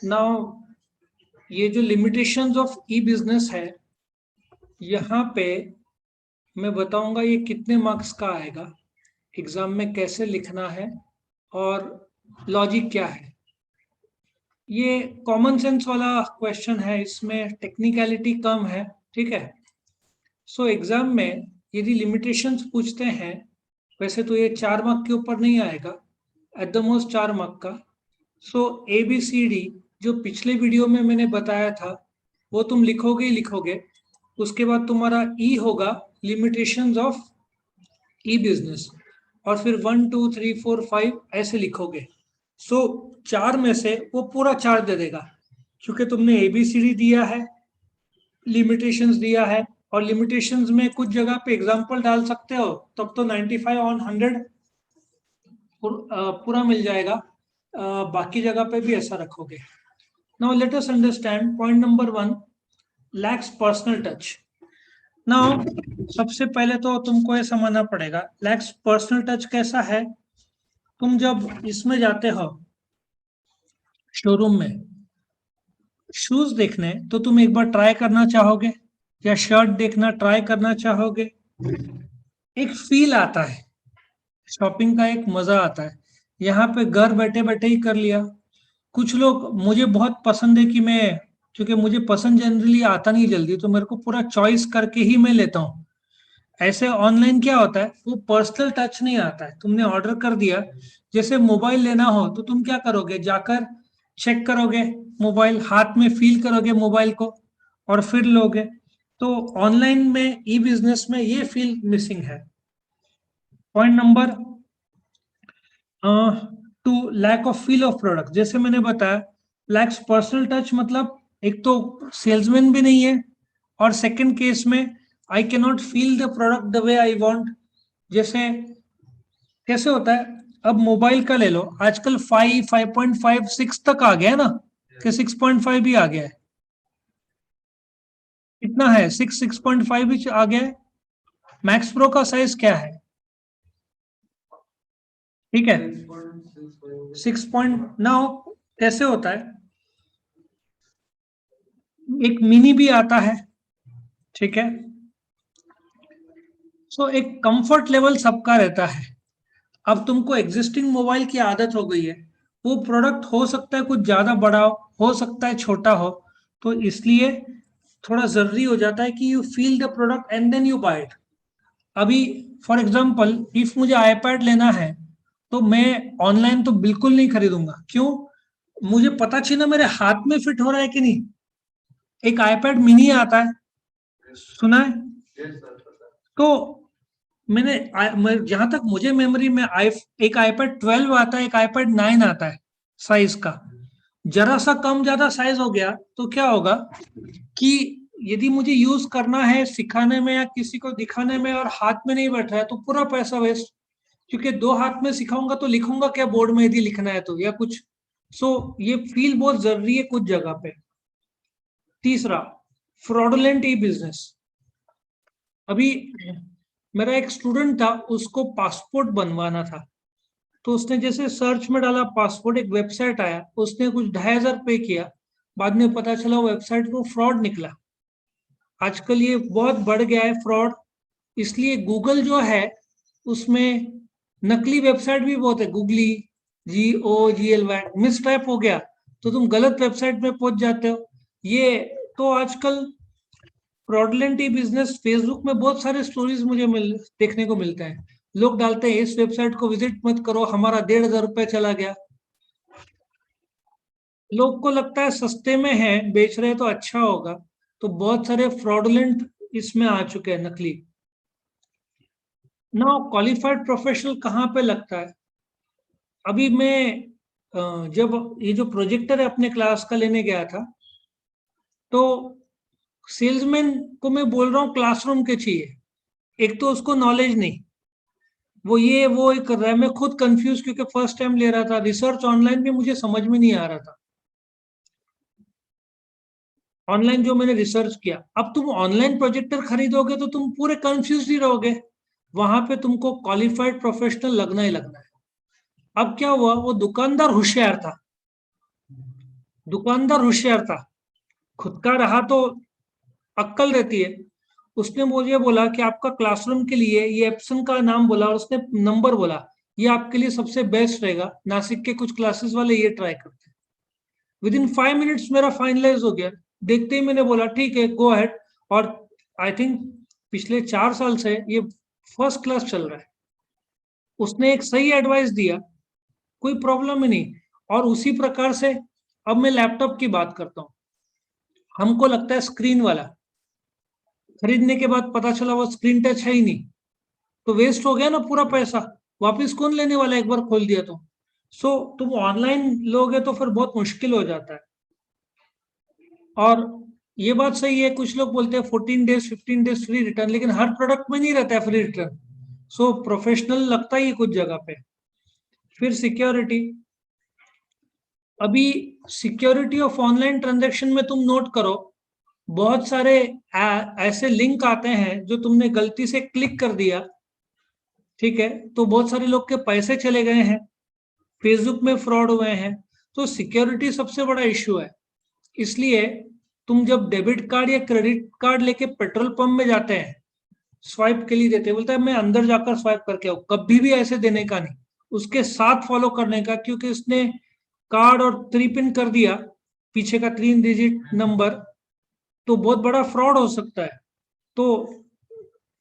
Now ये जो limitations of E business है, यहाँ पे मैं बताऊंगा ये कितने मार्क्स का आएगा, एग्जाम में कैसे लिखना है और लॉजिक क्या है। ये कॉमन सेंस वाला क्वेश्चन है, इसमें टेक्निकलिटी कम है, ठीक है। सो एग्जाम में यदि लिमिटेशंस पूछते हैं, वैसे तो ये 4 मार्क के ऊपर नहीं आएगा, एट द मोस्ट 4 मार्क का। सो ABCD जो पिछले वीडियो में मैंने बताया था वो तुम लिखोगे ही लिखोगे। उसके बाद तुम्हारा E होगा लिमिटेशंस ऑफ ई बिजनेस, और फिर 1 2 3 4 5 ऐसे लिखोगे। सो 4 में से वो पूरा 4 दे देगा, क्योंकि तुमने ABCD दिया है, लिमिटेशंस दिया है, और लिमिटेशंस में कुछ जगह पे एग्जांपल डाल सकते हो, तब तो 95 ऑन 100 पूरा मिल जाएगा। बाकी जगह पे भी ऐसा रखोगे। Now let us understand point number 1, lakhs personal touch. Now सबसे पहले तो तुमको ये समझना पड़ेगा लैक्स पर्सनल टच कैसा है। तुम जब इसमें जाते हो शोरूम में शूज देखने, तो तुम एक बार ट्राई करना चाहोगे, या शर्ट देखना ट्राई करना चाहोगे। एक फील आता है, शॉपिंग का एक मजा आता है। यहाँ पे घर बैठे बैठे ही कर लिया। कुछ लोग, मुझे बहुत पसंद है कि मैं, क्योंकि मुझे पसंद जनरली आता नहीं जल्दी, तो मेरे को पूरा चॉइस करके ही मैं लेता हूँ। ऐसे ऑनलाइन क्या होता है, वो पर्सनल टच नहीं आता है। तुमने ऑर्डर कर दिया, जैसे मोबाइल लेना हो तो तुम क्या करोगे, जाकर चेक करोगे, मोबाइल हाथ में फील करोगे मोबाइल को, और फिर लोगे। तो ऑनलाइन में ई बिजनेस में ये फील मिसिंग है। Point number 2, lack of feel of product. जैसे मैंने बताया लैक्स पर्सनल टच, मतलब एक तो सेल्समैन भी नहीं है, और सेकंड केस में I can not feel the product the way I want. जैसे कैसे होता है, अब मोबाइल का ले लो, आजकल 5 5.5 6 तक आ गया है ना, कि 6.5 भी आ गया है। कितना है, 6.5 भी आ गया है। मैक्स प्रो का साइज क्या है, ठीक है, 6.9। कैसे होता है, एक मिनी भी आता है, ठीक है। सो एक कंफर्ट लेवल सबका रहता है। अब तुमको एग्जिस्टिंग मोबाइल की आदत हो गई है, वो प्रोडक्ट हो सकता है कुछ ज्यादा बड़ा हो सकता है छोटा हो, तो इसलिए थोड़ा जरूरी हो जाता है कि you feel the product and then you buy it. अभी फॉर एग्जांपल इफ मुझे आईपैड लेना है, तो मैं ऑनलाइन तो बिल्कुल नहीं खरीदूंगा। क्यों, मुझे पता चाहिए ना मेरे हाथ में फिट हो रहा है कि नहीं। एक आईपैड मिनी आता है, सुना है। तो जहां तक मुझे मेमोरी में एक आईपैड 12 आता है, एक आईपैड 9 आता है साइज का। जरा सा कम ज्यादा साइज हो गया तो क्या होगा कि यदि मुझे यूज करना है सिखाने में या किसी को दिखाने में, और हाथ में नहीं बैठ रहा है, तो पूरा पैसा वेस्ट। क्योंकि 2 हाथ में सिखाऊंगा तो लिखूंगा क्या बोर्ड में, यदि लिखना है तो, या कुछ। सो ये फील बहुत जरूरी है कुछ जगह पे। तीसरा, फ्रॉडुलेंट ई बिजनेस। अभी मेरा एक स्टूडेंट था, उसको पासपोर्ट बनवाना था, तो उसने जैसे सर्च में डाला पासपोर्ट, एक वेबसाइट आया, उसने कुछ 2,500 पे किया। बाद में पता चला वेबसाइट को फ्रॉड निकला। आजकल ये बहुत बढ़ गया है फ्रॉड, इसलिए गूगल जो है उसमें नकली वेबसाइट भी बहुत है। गूगली, GOGLY, मिस टाइप हो गया तो तुम गलत वेबसाइट में पहुंच जाते हो। ये तो आजकल फ्रॉडलेंट ई बिजनेस, फेसबुक में बहुत सारे स्टोरीज मुझे देखने को मिलते हैं। लोग डालते हैं इस वेबसाइट को विजिट मत करो, हमारा 1,500 रुपये चला गया। लोग को लगता है सस्ते में है, बेच रहे तो अच्छा होगा, तो बहुत सारे फ्रॉडलेंट इसमें आ चुके हैं, नकली। ना क्वालिफाइड प्रोफेशनल कहाँ पे लगता है। अभी मैं जब ये जो प्रोजेक्टर है अपने क्लास का लेने गया था, तो सेल्समैन को मैं बोल रहा हूँ क्लासरूम के चाहिए। एक तो उसको नॉलेज नहीं, वो एक कर रहा है। मैं खुद कंफ्यूज, क्योंकि फर्स्ट टाइम ले रहा था, रिसर्च ऑनलाइन भी मुझे समझ में नहीं आ रहा था। ऑनलाइन जो मैंने रिसर्च किया, अब तुम ऑनलाइन प्रोजेक्टर खरीदोगे तो तुम पूरे कंफ्यूज ही रहोगे। वहां पे तुमको क्वालिफाइड प्रोफेशनल लगना ही लगना है। अब क्या हुआ, वो दुकानदार होशियार था, दुकानदार होशियार था, खुद का रहा तो अक्कल रहती है। उसने मुझे बोला कि आपका क्लासरूम के लिए ये एप्सन का नाम बोला और उसने नंबर बोला, ये आपके लिए सबसे बेस्ट रहेगा, नासिक के कुछ क्लासेस वाले ये ट्राई करते हैं। विद इन 5 मिनट्स मेरा फाइनलाइज हो गया। देखते ही मैंने बोला ठीक है, गो अहेड। और आई थिंक पिछले 4 साल से ये फर्स्ट क्लास चल रहा है। उसने एक सही एडवाइस दिया, कोई प्रॉब्लम ही नहीं। और उसी प्रकार से अब मैं लैपटॉप की बात करता हूँ। हमको लगता है स्क्रीन वाला, खरीदने के बाद पता चला वो स्क्रीन टच है ही नहीं, तो वेस्ट हो गया ना पूरा पैसा। वापस कौन लेने वाला है एक बार खोल दिया तो। सो तुम ऑनलाइन लोगे तो फिर बहुत मुश्किल हो जाता है। और ये बात सही है, कुछ लोग बोलते हैं 14 डेज 15 डेज फ्री रिटर्न, लेकिन हर प्रोडक्ट में नहीं रहता है फ्री रिटर्न। सो प्रोफेशनल लगता ही है कुछ जगह पे। फिर सिक्योरिटी। अभी सिक्योरिटी ऑफ ऑनलाइन ट्रांजैक्शन में तुम नोट करो, बहुत सारे ऐसे लिंक आते हैं जो तुमने गलती से क्लिक कर दिया, ठीक है, तो बहुत सारे लोग के पैसे चले गए हैं, फेसबुक में फ्रॉड हुए हैं। तो सिक्योरिटी सबसे बड़ा इश्यू है। इसलिए तुम जब डेबिट कार्ड या क्रेडिट कार्ड लेके पेट्रोल पंप में जाते हैं, स्वाइप के लिए देते हैं, बोलता है मैं अंदर जाकर स्वाइप करके आऊं, कभी भी ऐसे देने का नहीं, उसके साथ फॉलो करने का, क्योंकि उसने कार्ड और 3 पिन कर दिया, पीछे का 3 डिजिट नंबर, तो बहुत बड़ा फ्रॉड हो सकता है। तो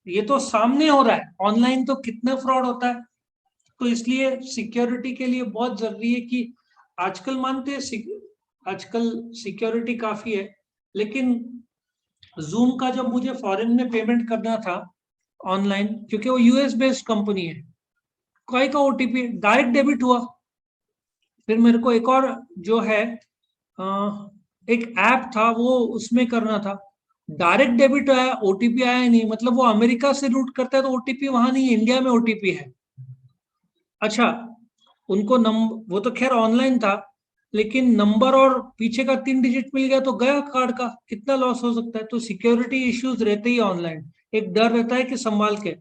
ये तो सामने हो रहा है, ऑनलाइन तो कितना फ्रॉड होता है। तो इसलिए सिक्योरिटी के लिए बहुत जरूरी है कि आजकल मानते हैं आजकल सिक्योरिटी काफी है, लेकिन जूम का जब मुझे फॉरेन में पेमेंट करना था ऑनलाइन, क्योंकि वो यूएस बेस्ड कंपनी है, कोई का ओटीपी डायरेक्ट डेबिट हुआ। फिर मेरे को एक और जो है एक ऐप था, वो उसमें करना था, डायरेक्ट डेबिट आया, ओटीपी आया ही नहीं। मतलब वो अमेरिका से रूट करता है तो ओटीपी वहां नहीं है, इंडिया में ओटीपी है। अच्छा, उनको वो तो खैर ऑनलाइन था, लेकिन नंबर और पीछे का 3 डिजिट मिल गया तो गया कार्ड का, कितना लॉस हो सकता है। तो सिक्योरिटी इश्यूज रहते ही ऑनलाइन, एक डर रहता है कि संभाल के।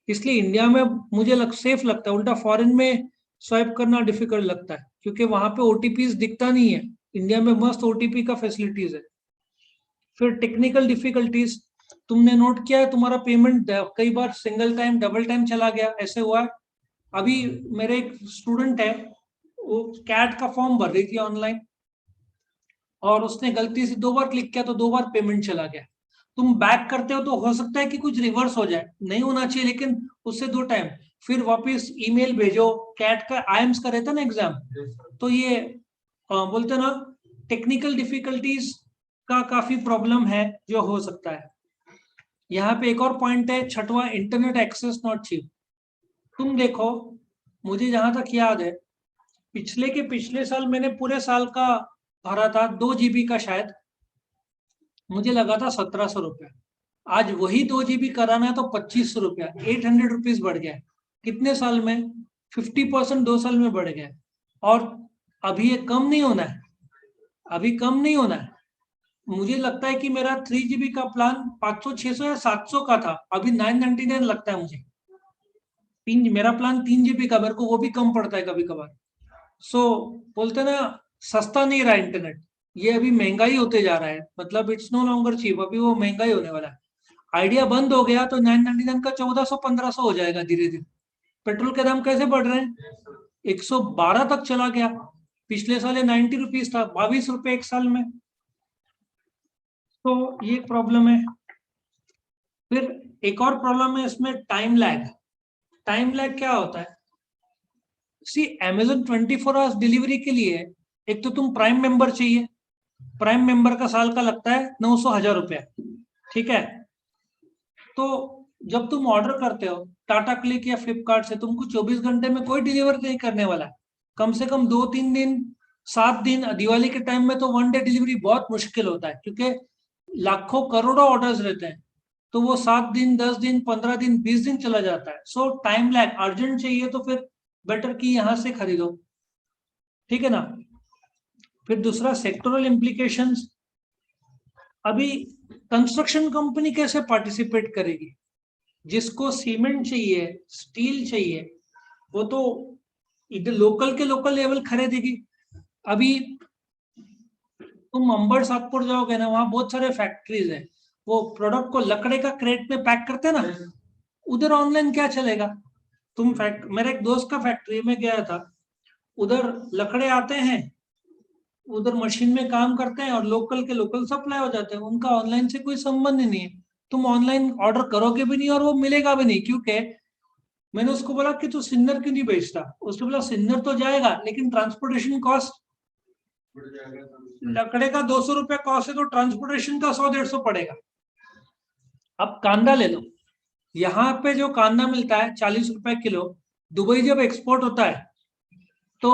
इसलिए इंडिया में मुझे सेफ लगता है, उल्टा फॉरेन में स्वाइप करना डिफिकल्ट लगता है, क्योंकि वहां पे ओटीपी दिखता नहीं है। इंडिया में मस्त ओटीपी का फैसिलिटीज है। फिर टेक्निकल डिफिकल्टीज, तुमने नोट किया है तुम्हारा पेमेंट कई बार सिंगल टाइम डबल टाइम चला गया, ऐसे हुआ है। अभी मेरे एक स्टूडेंट है, वो कैट का फॉर्म भर रही थी ऑनलाइन, और उसने गलती से 2 बार क्लिक किया तो 2 बार पेमेंट चला गया। तुम बैक करते हो तो हो सकता है कि कुछ रिवर्स हो जाए, नहीं होना चाहिए, लेकिन उससे 2 टाइम फिर वापस ईमेल भेजो। कैट का आईएम्स का रहता ना एग्जाम, तो ये बोलते ना, टेक्निकल डिफिकल्टीज का काफी प्रॉब्लम है जो हो सकता है। यहाँ पे एक और पॉइंट है, छठवां, इंटरनेट एक्सेस नॉट चीप। तुम देखो, मुझे जहां तक याद है, पिछले के पिछले साल मैंने पूरे साल का भरा था 2 GB का शायद, मुझे लगा था 1700 रुपया। आज वही 2 GB कराना है तो 2500 रुपया, 800 रुपीज बढ़ गया। कितने साल में? 50% 2 साल में बढ़ गया। और अभी ये कम नहीं होना है, अभी कम नहीं होना है। मुझे लगता है कि मेरा 3 GB का प्लान 500 600 या 700 का था, अभी 999 लगता है मुझे। मेरा प्लान 3 GB का, मेरे को वो भी कम पड़ता है कभी कभार। सो बोलते ना, सस्ता नहीं रहा इंटरनेट, ये अभी महंगाई होते जा रहा है, मतलब इट्स नो लॉन्गर चीप, अभी वो महंगाई होने वाला है। आइडिया बंद हो गया तो 999 का 1400 1500 हो जाएगा धीरे धीरे। पेट्रोल के दाम कैसे बढ़ रहे हैं, 112 तक चला गया। पिछले साल ये 90 रुपीज था, 22 रुपए एक साल में। तो ये प्रॉब्लम है। फिर एक और प्रॉब्लम है इसमें, टाइम लैग। टाइम लैग क्या होता है? सी Amazon 24 आवर्स डिलीवरी के लिए एक तो तुम प्राइम मेंबर चाहिए, प्राइम मेंबर का साल का लगता है 900 1000 रुपया, ठीक है। तो जब तुम ऑर्डर करते हो टाटा क्लिक या फ्लिपकार्ट से, तुमको 24 घंटे में कोई डिलीवर नहीं करने वाला है। कम से कम 2 3 दिन, 7 दिन, दिवाली के टाइम में तो 1 डे डिलीवरी बहुत मुश्किल होता है, क्योंकि लाखों करोड़ों ऑर्डर्स रहते हैं। तो वो 7 दिन 10 दिन 15 दिन 20 दिन चला जाता है। सो टाइम लैग, अर्जेंट चाहिए तो फिर बेटर की यहाँ से खरीदो, ठीक है ना। फिर दूसरा, सेक्टोरल इम्प्लीकेशंस। अभी कंस्ट्रक्शन कंपनी कैसे पार्टिसिपेट करेगी? जिसको सीमेंट चाहिए, स्टील चाहिए, वो तो इधर लोकल के लोकल लेवल खरीदेगी। अभी तुम अंबर सातपुर जाओगे ना, वहां बहुत सारे फैक्ट्रीज है, वो प्रोडक्ट को लकड़े का क्रेट में पैक करते हैं ना, उधर ऑनलाइन क्या चलेगा? मेरे एक दोस्त का फैक्ट्री में गया था, उधर लकड़े आते हैं, उधर मशीन में काम करते हैं और लोकल के लोकल सप्लाई हो जाते हैं, उनका ऑनलाइन से कोई संबंध ही नहीं है। तुम ऑनलाइन ऑर्डर करोगे भी नहीं और वो मिलेगा भी नहीं, क्योंकि मैंने उसको बोला कि तू सिन्नर क्यों नहीं बेचता? उसने बोला सिन्नर तो जाएगा लेकिन ट्रांसपोर्टेशन कॉस्ट, लकड़े का 200 रुपया कॉस्ट है तो ट्रांसपोर्टेशन का 100-150 पड़ेगा। अब कांदा ले लो, यहाँ पे जो कांदा मिलता है 40 रुपए किलो, दुबई जब एक्सपोर्ट होता है तो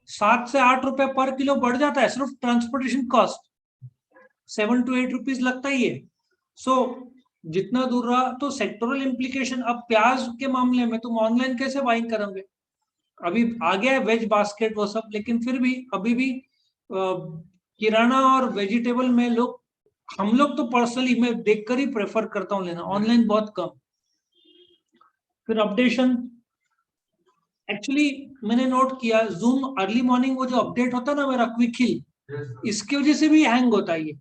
7 से 8 रुपए पर किलो बढ़ जाता है, सिर्फ ट्रांसपोर्टेशन कॉस्ट 7 to 8 रुपीज लगता ही है। सो जितना दूर रहा तो सेक्टोरल इम्प्लीकेशन। अब प्याज के मामले में तुम ऑनलाइन कैसे बाइंग करोगे? अभी आ गया है वेज बास्केट वो सब, लेकिन फिर भी अभी भी किराना और वेजिटेबल में हम लोग तो पर्सनली मैं देखकर ही प्रेफर करता हूँ लेना, ऑनलाइन बहुत कम। फिर अपडेशन, एक्चुअली मैंने नोट किया जूम अर्ली मॉर्निंग वो जो अपडेट होता है ना मेरा क्विक हिल, इसकी वजह से भी हैंग होता है ये।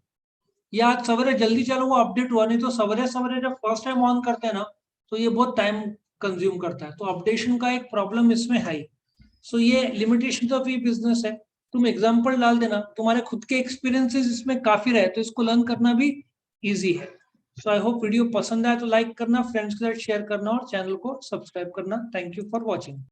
या आज सवेरे जल्दी चलो वो अपडेट हुआ, नहीं तो सवेरे सवेरे जब फर्स्ट टाइम ऑन करते हैं ना तो ये बहुत टाइम कंज्यूम करता है, तो अपडेशन का एक प्रॉब्लम इसमें है ही। सो ये लिमिटेशन ऑफ ई बिजनेस है। तुम एग्जांपल डाल देना, तुम्हारे खुद के एक्सपीरियंसेस इसमें काफी रहे तो इसको लर्न करना भी इजी है। सो आई होप वीडियो पसंद आए तो लाइक करना, फ्रेंड्स के साथ शेयर करना और चैनल को सब्सक्राइब करना। Thank you for watching.